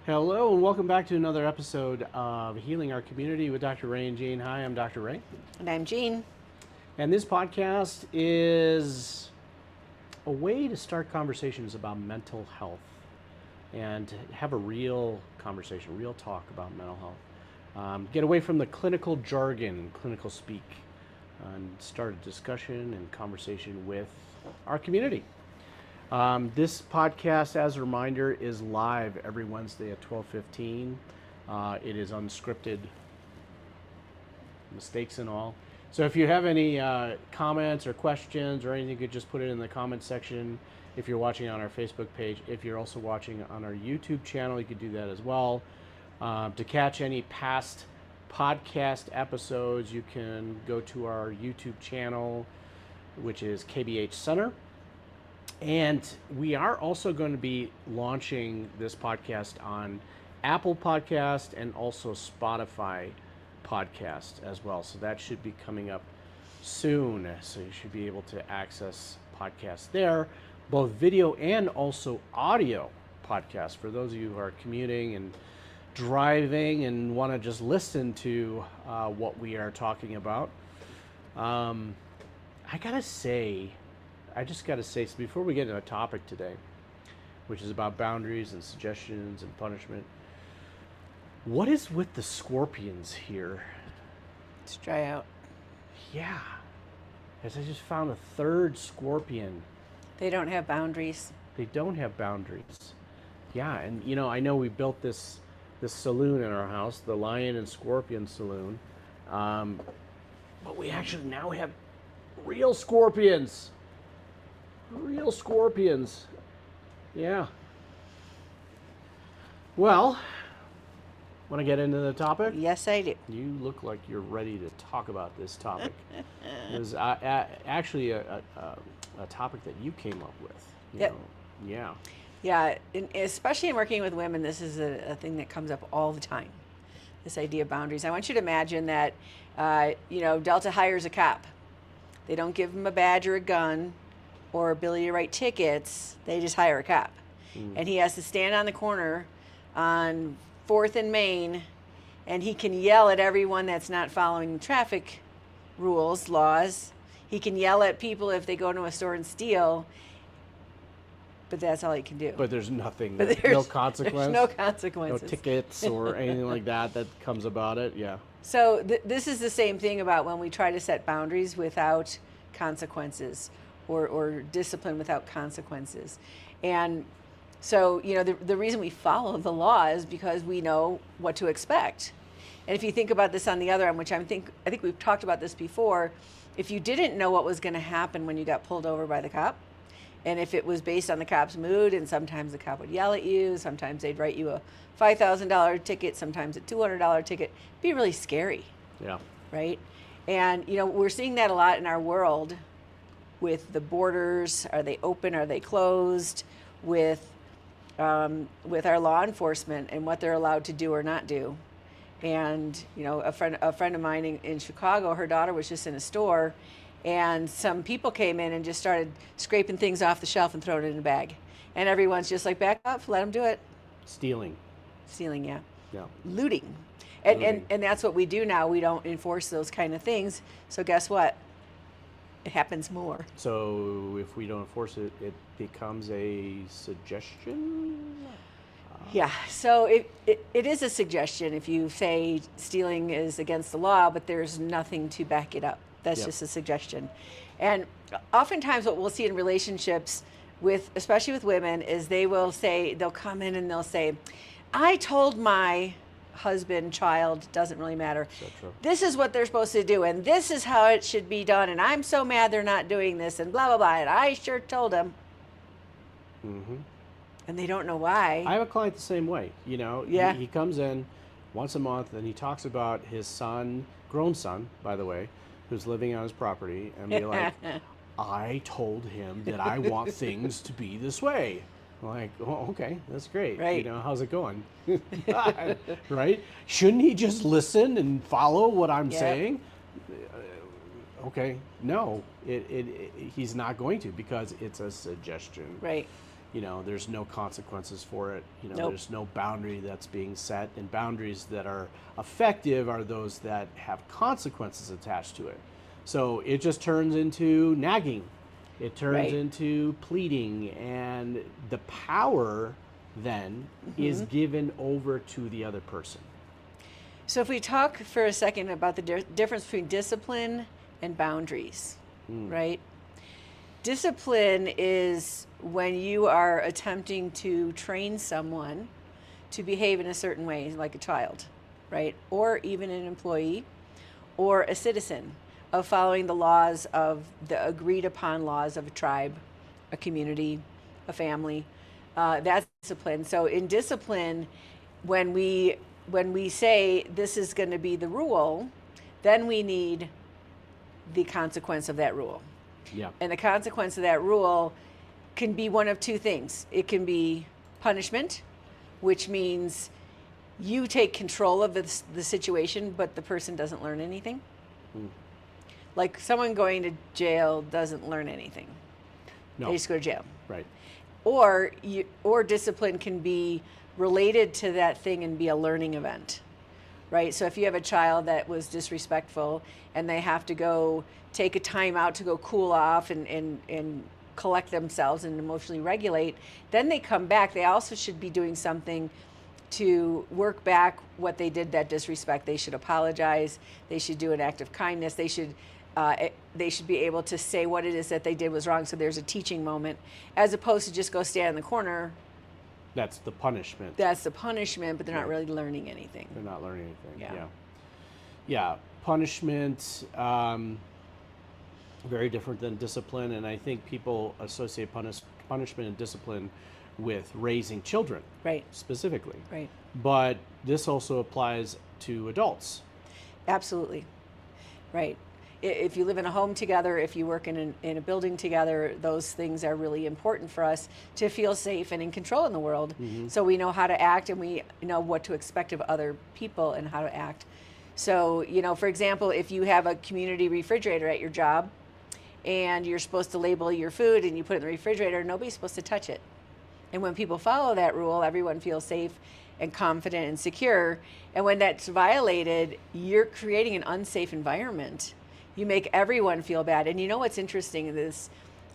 Hello and welcome back to another episode of Healing Our Community with Dr. Ray and Jean. Hi, I'm Dr. Ray. And I'm Jean. And this podcast is a way to start conversations about mental health and have a real conversation, real talk about mental health. Get away from the clinical jargon, clinical speak, and start a discussion and conversation with our community. This podcast, as a reminder, is live every Wednesday at 12:15. It is unscripted, mistakes and all. So if you have any comments or questions or anything, you could just put it in the comment section. If you're watching on our Facebook page, if you're also watching on our YouTube channel, you could do that as well. To catch any past podcast episodes, you can go to our YouTube channel, which is KBH Center. And we are also going to be launching this podcast on Apple Podcast and also Spotify Podcast as well. So that should be coming up soon. So you should be able to access podcasts there, both video and also audio podcasts for those of you who are commuting and driving and want to just listen to what we are talking about. I just got to say, so before we get into a topic today, which is about boundaries and suggestions and punishment, what is with the scorpions here? Let's try out. Yeah, as I just found a third scorpion. They don't have boundaries. They don't have boundaries. Yeah, and you know, I know we built this saloon in our house, the Lion and Scorpion Saloon, but we actually now have real scorpions. Real scorpions. Yeah. Well, want to get into the topic? Yes, I do. You look like you're ready to talk about this topic. It was actually a topic that you came up with. Yep. Yeah. Yeah, especially in working with women, this is a thing that comes up all the time, this idea of boundaries. I want you to imagine that, Delta hires a cop. They don't give him a badge or a gun or ability to write tickets. They just hire a cop. And he has to stand on the corner on 4th and Main, and he can yell at everyone that's not following traffic rules, laws. He can yell at people if they go into a store and steal, but that's all he can do. But there's nothing, But no consequence. There's no consequences. No tickets or anything like that comes about it, yeah. So this is the same thing about when we try to set boundaries without consequences or discipline without consequences. And so, the reason we follow the law is because we know what to expect. And if you think about this on the other end, which I think we've talked about this before, if you didn't know what was going to happen when you got pulled over by the cop, and if it was based on the cop's mood, and sometimes the cop would yell at you, sometimes they'd write you a $5,000 ticket, sometimes a $200 ticket, it'd be really scary. Yeah. Right? And, we're seeing that a lot in our world with the borders. Are they open? Are they closed? With our law enforcement and what they're allowed to do or not do. And, a friend of mine in Chicago, her daughter was just in a store, and some people came in and just started scraping things off the shelf and throwing it in a bag. And everyone's just like, back up, let them do it. Stealing, yeah. Yeah. Looting. And that's what we do now. We don't enforce those kind of things. So guess what? It happens more. So if we don't enforce it, it becomes a suggestion? Yeah, so it is a suggestion if you say stealing is against the law, but there's nothing to back it up. That's just a suggestion. And oftentimes what we'll see in relationships especially with women, is they'll come in and they'll say, I told my husband, child, doesn't really matter. This is what they're supposed to do, and this is how it should be done, and I'm so mad they're not doing this, and blah, blah, blah, and I sure told them. Mm-hmm. And they don't know why. I have a client the same way. Yeah. He comes in once a month, and he talks about his son, grown son, by the way, who's living on his property, and be like, I told him that I want things to be this way. I'm like, oh, okay, that's great. Right. How's it going? Right? Shouldn't he just listen and follow what I'm saying? Okay, no, he's not going to, because it's a suggestion. Right. there's no consequences for it. Nope. There's no boundary that's being set, and boundaries that are effective are those that have consequences attached to it. So it just turns into nagging. It turns Right. into pleading, and the power then is given over to the other person. So if we talk for a second about the difference between discipline and boundaries, right? Discipline is when you are attempting to train someone to behave in a certain way, like a child, right? Or even an employee or a citizen, of following the laws of the agreed upon laws of a tribe, a community, a family. That's discipline. So in discipline, when we say this is going to be the rule, then we need the consequence of that rule. Yeah. And the consequence of that rule can be one of two things. It can be punishment, which means you take control of the situation, but the person doesn't learn anything. Like someone going to jail doesn't learn anything. No. They just go to jail. Right. Or discipline can be related to that thing and be a learning event, right? So if you have a child that was disrespectful and they have to go take a time out to go cool off and collect themselves and emotionally regulate, then they come back. They also should be doing something to work back what they did, that disrespect. They should apologize. They should do an act of kindness. They should be able to say what it is that they did was wrong, so there's a teaching moment, as opposed to just go stand in the corner. That's the punishment. That's the punishment, but they're not Right. really learning anything. They're not learning anything. Yeah. Yeah. Punishment, very different than discipline, and I think people associate punishment and discipline with raising children, Right. specifically. Right. But this also applies to adults. Absolutely. Right. If you live in a home together, if you work in a building together, those things are really important for us to feel safe and in control in the world. So we know how to act, and we know what to expect of other people and how to act. So, for example, if you have a community refrigerator at your job and you're supposed to label your food and you put it in the refrigerator, nobody's supposed to touch it. And when people follow that rule, everyone feels safe and confident and secure. And when that's violated, you're creating an unsafe environment. You make everyone feel bad. And you know what's interesting? This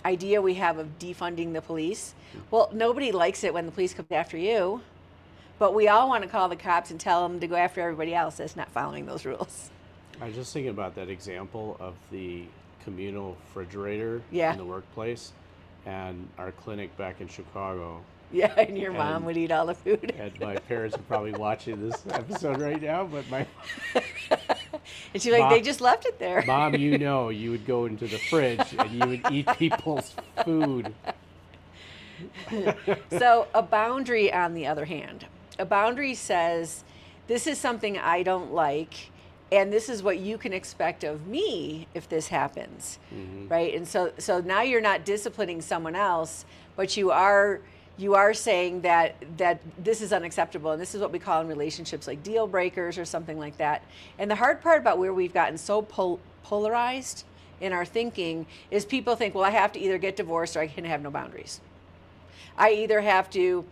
idea we have of defunding the police. Well, nobody likes it when the police come after you, but we all want to call the cops and tell them to go after everybody else that's not following those rules. I was just thinking about that example of the communal refrigerator Yeah. in the workplace and our clinic back in Chicago. Yeah, and your mom And- would eat all the food. And my parents are probably watching this episode right now, but my And she's like, Mom- they just left it there. mom, you would go into the fridge and you would eat people's food. So a boundary, on the other hand, a boundary says, this is something I don't like, and this is what you can expect of me if this happens, right? And so now you're not disciplining someone else, but you are saying that this is unacceptable, and this is what we call in relationships like deal breakers or something like that. And the hard part about where we've gotten so polarized in our thinking is people think, well, I have to either get divorced or I can have no boundaries. I either have to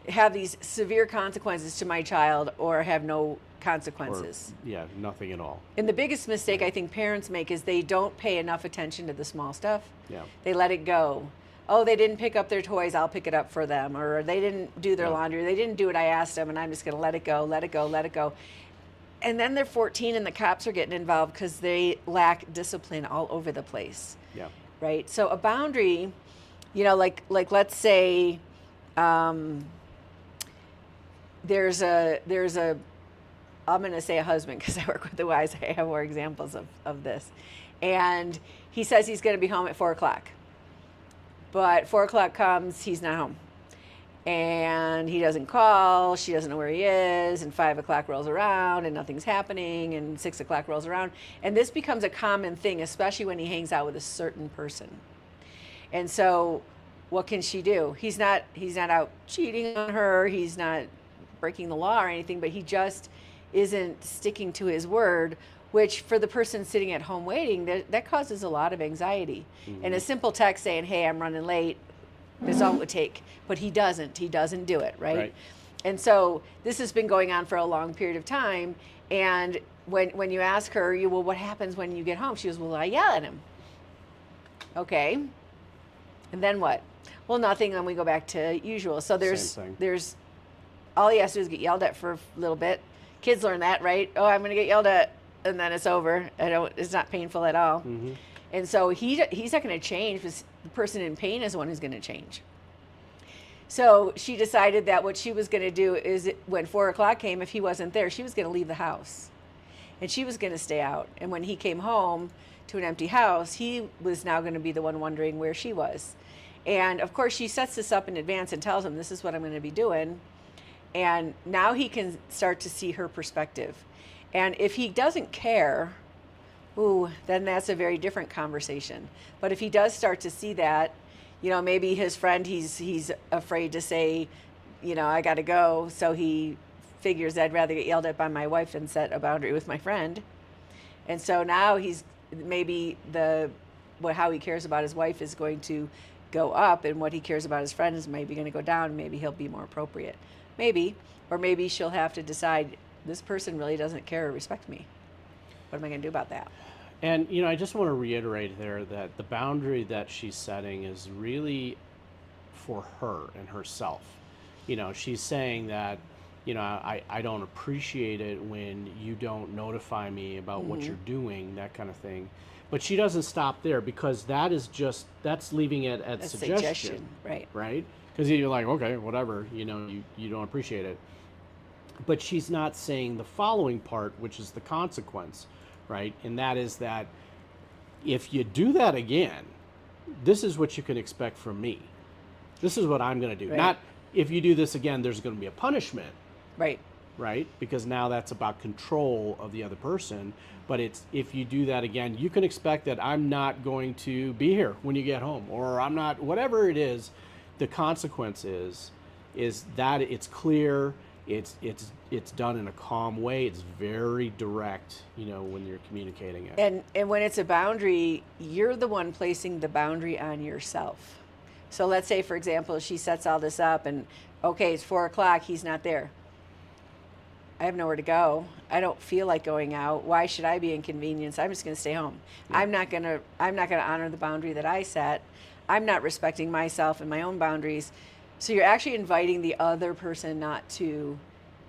have these severe consequences to my child or have no Or, consequences. yeah, nothing at all. And the biggest mistake I think parents make is they don't pay enough attention to the small stuff. Yeah. They let it go. Oh, they didn't pick up their toys, I'll pick it up for them. Or they didn't do their Yeah. laundry, they didn't do what I asked them, and I'm just going to let it go, let it go, let it go. And then they're 14 and the cops are getting involved because they lack discipline all over the place. Yeah. Right? So a boundary, like let's say there's a I'm going to say a husband because I work with the wives. I have more examples of this. And he says he's going to be home at 4 o'clock. But 4 o'clock comes, he's not home. And he doesn't call, she doesn't know where he is, and 5 o'clock rolls around and nothing's happening, and 6 o'clock rolls around. And this becomes a common thing, especially when he hangs out with a certain person. And so what can she do? He's not out cheating on her, he's not breaking the law or anything, but he just isn't sticking to his word, which for the person sitting at home waiting, that causes a lot of anxiety. And a simple text saying, hey, I'm running late, That's all it would take. But he doesn't do it, right? Right. And so this has been going on for a long period of time. And when you ask her, well, what happens when you get home? She goes, well, I yell at him. Okay. And then what? Well, nothing. Then we go back to usual. So there's all he has to do is get yelled at for a little bit. Kids learn that, right? Oh, I'm going to get yelled at, and then it's over. It's not painful at all. Mm-hmm. And so he's not going to change. Because the person in pain is the one who's going to change. So she decided that what she was going to do is when 4 o'clock came, if he wasn't there, she was going to leave the house. And she was going to stay out. And when he came home to an empty house, he was now going to be the one wondering where she was. And of course, she sets this up in advance and tells him, this is what I'm going to be doing. And now he can start to see her perspective. And if he doesn't care, then that's a very different conversation. But if he does start to see that, maybe his friend, he's afraid to say, I got to go. So he figures I'd rather get yelled at by my wife than set a boundary with my friend. And so now he's maybe how he cares about his wife is going to go up, and what he cares about his friend is maybe going to go down. Maybe he'll be more appropriate. Maybe. Or maybe she'll have to decide, this person really doesn't care or respect me. What am I going to do about that? And, I just want to reiterate there that the boundary that she's setting is really for her and herself. She's saying that, I don't appreciate it when you don't notify me about what you're doing, that kind of thing. But she doesn't stop there, because that's leaving it at suggestion. Right. Right? Because you're like, okay, whatever, you don't appreciate it. But she's not saying the following part, which is the consequence. Right? And that is that if you do that again, this is what you can expect from me. This is what I'm going to do. Right. Not if you do this again, there's going to be a punishment. Right. Right? Because now that's about control of the other person. But it's, if you do that again, you can expect that I'm not going to be here when you get home, or I'm not, whatever it is. The consequence is that it's clear. It's done in a calm way. It's very direct, when you're communicating it. And when it's a boundary, you're the one placing the boundary on yourself. So let's say, for example, she sets all this up and, okay, it's 4 o'clock, he's not there. I have nowhere to go. I don't feel like going out. Why should I be inconvenienced? I'm just going to stay home. Yeah. I'm not going to honor the boundary that I set. I'm not respecting myself and my own boundaries. So you're actually inviting the other person not to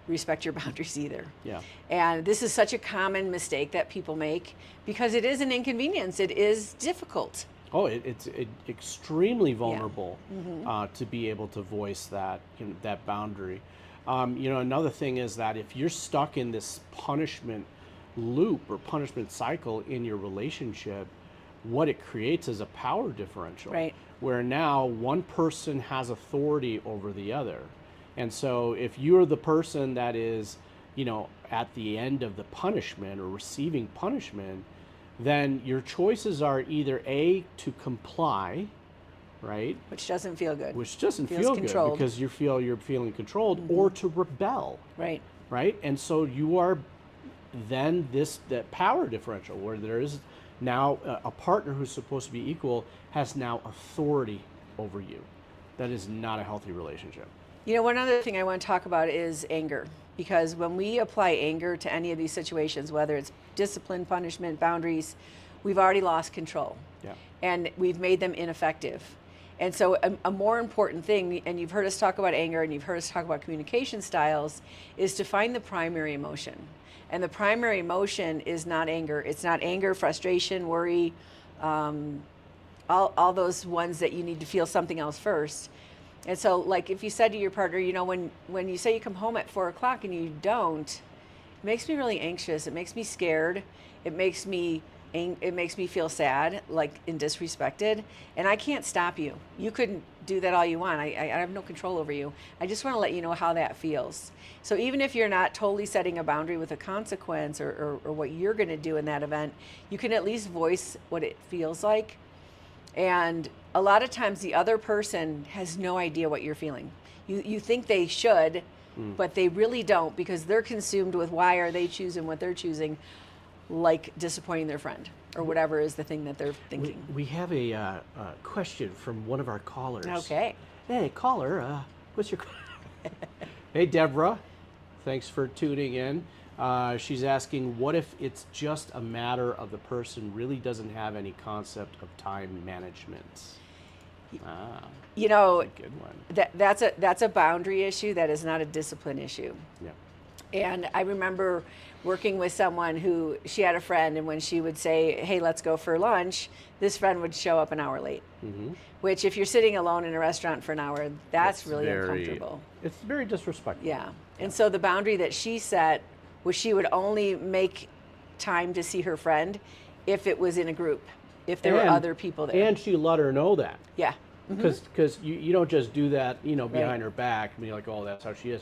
respect your boundaries either. Yeah. And this is such a common mistake that people make, because it is an inconvenience. It is difficult. Oh, it's extremely vulnerable to be able to voice that boundary. Another thing is that if you're stuck in this punishment loop or punishment cycle in your relationship, what it creates is a power differential. Right. Where now one person has authority over the other. And so if you're the person that is, at the end of the punishment or receiving punishment, then your choices are either A, to comply, right? Which doesn't feel good. Which doesn't feel good, because you're feeling controlled, or to rebel. Right. Right? And so you are then that power differential where there is now a partner who's supposed to be equal has now authority over you. That is not a healthy relationship. One other thing I want to talk about is anger. Because when we apply anger to any of these situations, whether it's discipline, punishment, boundaries, we've already lost control. Yeah. And we've made them ineffective. And so a more important thing, and you've heard us talk about anger and you've heard us talk about communication styles, is to find the primary emotion. And the primary emotion is not anger. It's not anger, frustration, worry, all those ones that you need to feel something else first. And so, like, if you said to your partner, when you say you come home at 4 o'clock and you don't, it makes me really anxious. It makes me scared. It makes me feel sad, like, and disrespected. And I can't stop you. You couldn't do that all you want. I have no control over you. I just want to let you know how that feels. So even if you're not totally setting a boundary with a consequence or what you're going to do in that event, you can at least voice what it feels like. And a lot of times the other person has no idea what you're feeling. You think they should, but they really don't, because they're consumed with why are they choosing what they're choosing, like disappointing their friend. or whatever is the thing that they're thinking. We have a question from one of our callers. Okay. Hey, caller, what's your... Hey, Deborah. Thanks for tuning in. She's asking, what if it's just a matter of the person really doesn't have any concept of time management? You know, That's a good one. that's a boundary issue. That is not a discipline issue. Yeah. And I remember working with someone who, she had a friend, and when she would say, hey, let's go for lunch, this friend would show up an hour late. Mm-hmm. Which, if you're sitting alone in a restaurant for an hour, that's really uncomfortable. It's very disrespectful. Yeah. And so the boundary that she set was she would only make time to see her friend if it was in a group, if there were other people there. And she let her know that. Yeah. Because you don't just do that, you know, behind Right. her back and be like, oh, that's how she is.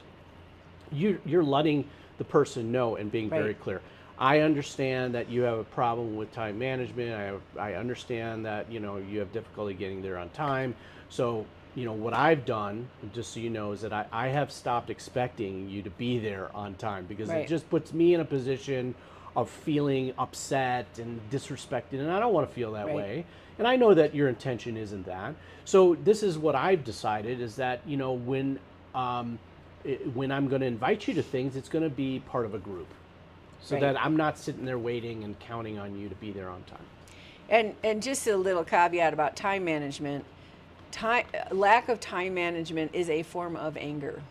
You're letting the person know and being very Right. clear. I understand that you have a problem with time management. I understand that, you know, you have difficulty getting there on time. So, you know, what I've done, just so you know, is that I have stopped expecting you to be there on time, because Right. it just puts me in a position of feeling upset and disrespected, and I don't want to feel that Right. way. And I know that your intention isn't that. So this is what I've decided, is that, you know, when I'm going to invite you to things, it's going to be part of a group, so Right. that I'm not sitting there waiting and counting on you to be there on time. And just a little caveat about time management. Lack of time management is a form of anger.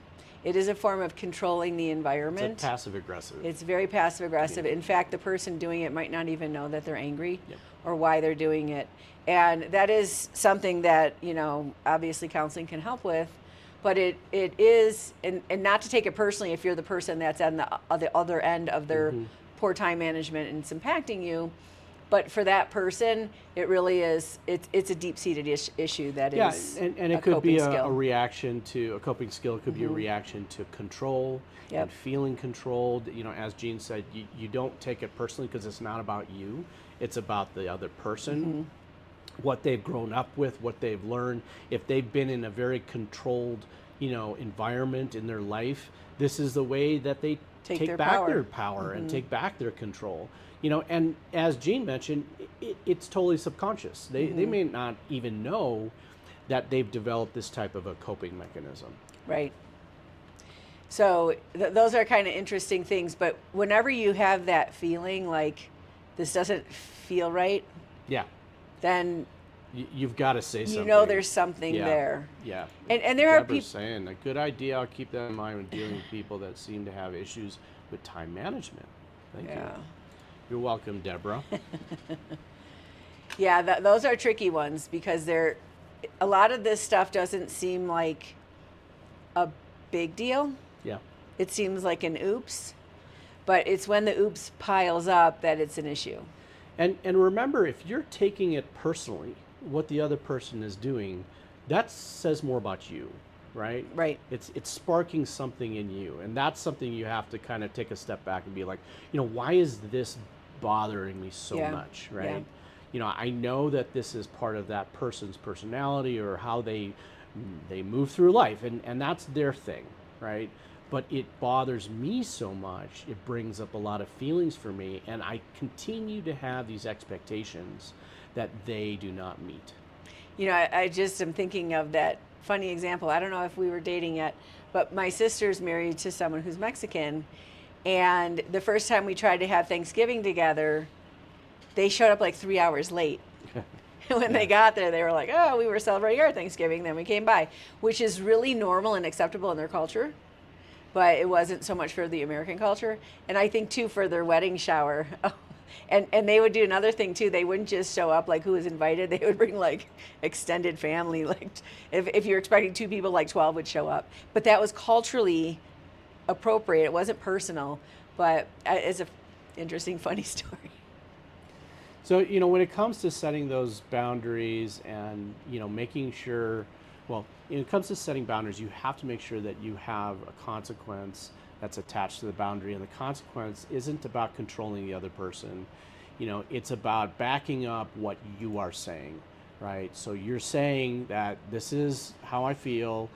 It is a form of controlling the environment. It's passive aggressive. It's very passive aggressive. In fact, the person doing it might not even know that they're angry Yep. or why they're doing it. And that is something that, you know, obviously counseling can help with. But it is, and not to take it personally if you're the person that's on the other end of their poor time management and it's impacting you. But for that person, it really is, it's a deep-seated issue that Yeah, is and a it could coping be skill. a reaction to a coping skill. It could be a reaction to control Yep. and feeling controlled. You know, as Jean said, you don't take it personally, because it's not about you. It's about the other person, what they've grown up with, what they've learned. If they've been in a very controlled, you know, environment in their life, this is the way that they Take take their back power. their power and take back their control. You know, and as Jean mentioned, it's totally subconscious. They may not even know that they've developed this type of a coping mechanism. Right. So those are kind of interesting things. But whenever you have that feeling like this doesn't feel right, Yeah, then you've got to say something. you know there's something Yeah. there. Yeah. And there are Deborah's people. saying a good idea. I'll keep that in mind when dealing with people that seem to have issues with time management. Thank you. Yeah. You're welcome, Deborah. Yeah, those are tricky ones because a lot of this stuff doesn't seem like a big deal. Yeah. It seems like an oops, but it's when the oops piles up that it's an issue. And remember, if you're taking it personally, what the other person is doing, that says more about you, right? Right. It's sparking something in you, and that's something you have to kind of take a step back and be like, you know, why is this bothering me so Yeah. much, right? Yeah. You know, I know that this is part of that person's personality or how they move through life, and that's their thing, right? But it bothers me so much, it brings up a lot of feelings for me, and I continue to have these expectations that they do not meet. You know, I just am thinking of that funny example. I don't know if we were dating yet, but my sister's married to someone who's Mexican. And the first time we tried to have Thanksgiving together, they showed up like 3 hours late. When they got there, they were like, oh, we were celebrating our Thanksgiving, then we came by, which is really normal and acceptable in their culture. But it wasn't so much for the American culture. And I think, too, for their wedding shower. And they would do another thing, too. They wouldn't just show up like who was invited. They would bring, like, extended family. Like, if you're expecting 2 people, like 12 would show up. But that was culturally appropriate. It wasn't personal. But it's a interesting, funny story. So, you know, when it comes to setting those boundaries and, you know, making sure, well, when it comes to setting boundaries, you have to make sure that you have a consequence that's attached to the boundary. And the consequence isn't about controlling the other person. You know, it's about backing up what you are saying, right? So you're saying that this is how I feel.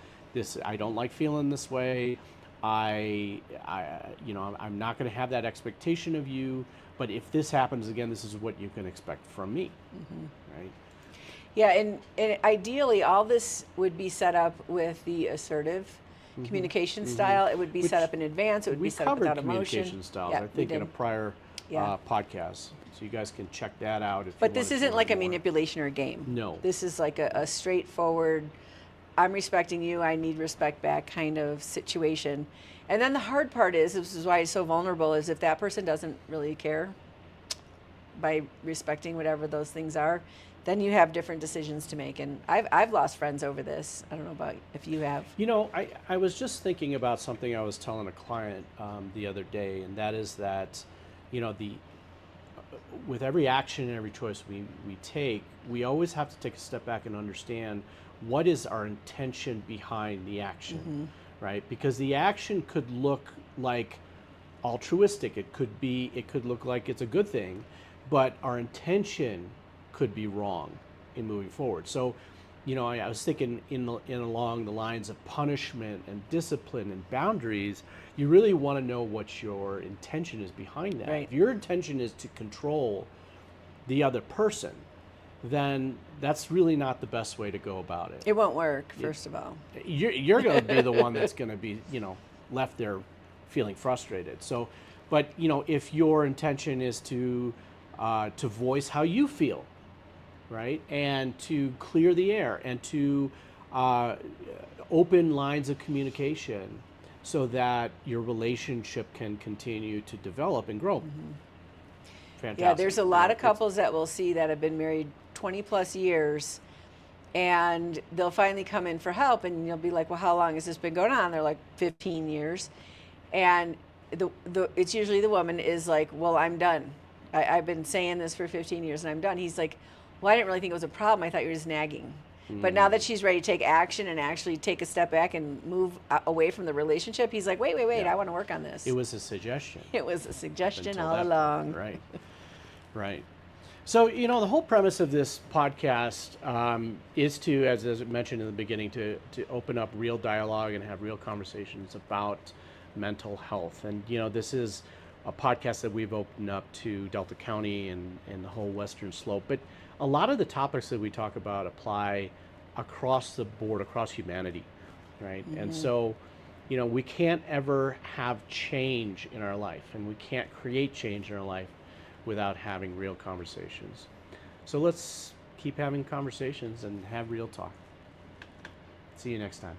I don't like feeling this way. I'm not going to have that expectation of you, but if this happens again, this is what you can expect from me, right? Yeah, and ideally, all this would be set up with the assertive communication style. It would be set Which up in advance. It would we be set up covered without emotion. communication styles, Yeah, I we think, in did. a prior Yeah. podcast, so you guys can check that out if you But this wanted to isn't like a learn more. manipulation or a game. No. This is like a straightforward, I'm respecting you, I need respect back kind of situation. And then the hard part is, this is why it's so vulnerable, is if that person doesn't really care by respecting whatever those things are, then you have different decisions to make. And I've lost friends over this. I don't know about if you have. You know, I was just thinking about something I was telling a client the other day, and that is that, with every action and every choice we take, we always have to take a step back and understand what is our intention behind the action, right? Because the action could look like altruistic. It could look like it's a good thing, but our intention could be wrong in moving forward. So, I was thinking in along the lines of punishment and discipline and boundaries. You really want to know what your intention is behind that. Right. If your intention is to control the other person, then that's really not the best way to go about it. It won't work, first of all. You're going to be the one that's going to be, left there feeling frustrated. So, but if your intention is to voice how you feel, right, and to clear the air and to open lines of communication so that your relationship can continue to develop and grow. Fantastic. Yeah, there's a lot of It's- couples that we'll see that have been married 20 plus years, and they'll finally come in for help, and you'll be like, well, how long has this been going on? They're like 15 years. And it's usually the woman is like, well, I'm done. I've been saying this for 15 years and I'm done. He's like, well, I didn't really think it was a problem. I thought you were just nagging. But now that she's ready to take action and actually take a step back and move away from the relationship, he's like, wait, Yeah. I want to work on this. It was a suggestion. It was a suggestion Until all that along. point, right. So, the whole premise of this podcast is to, as I mentioned in the beginning, to open up real dialogue and have real conversations about mental health. And, this is a podcast that we've opened up to Delta County and the whole Western Slope. But a lot of the topics that we talk about apply across the board, across humanity, right? And so, we can't ever have change in our life, and we can't create change in our life without having real conversations. So let's keep having conversations and have real talk. See you next time.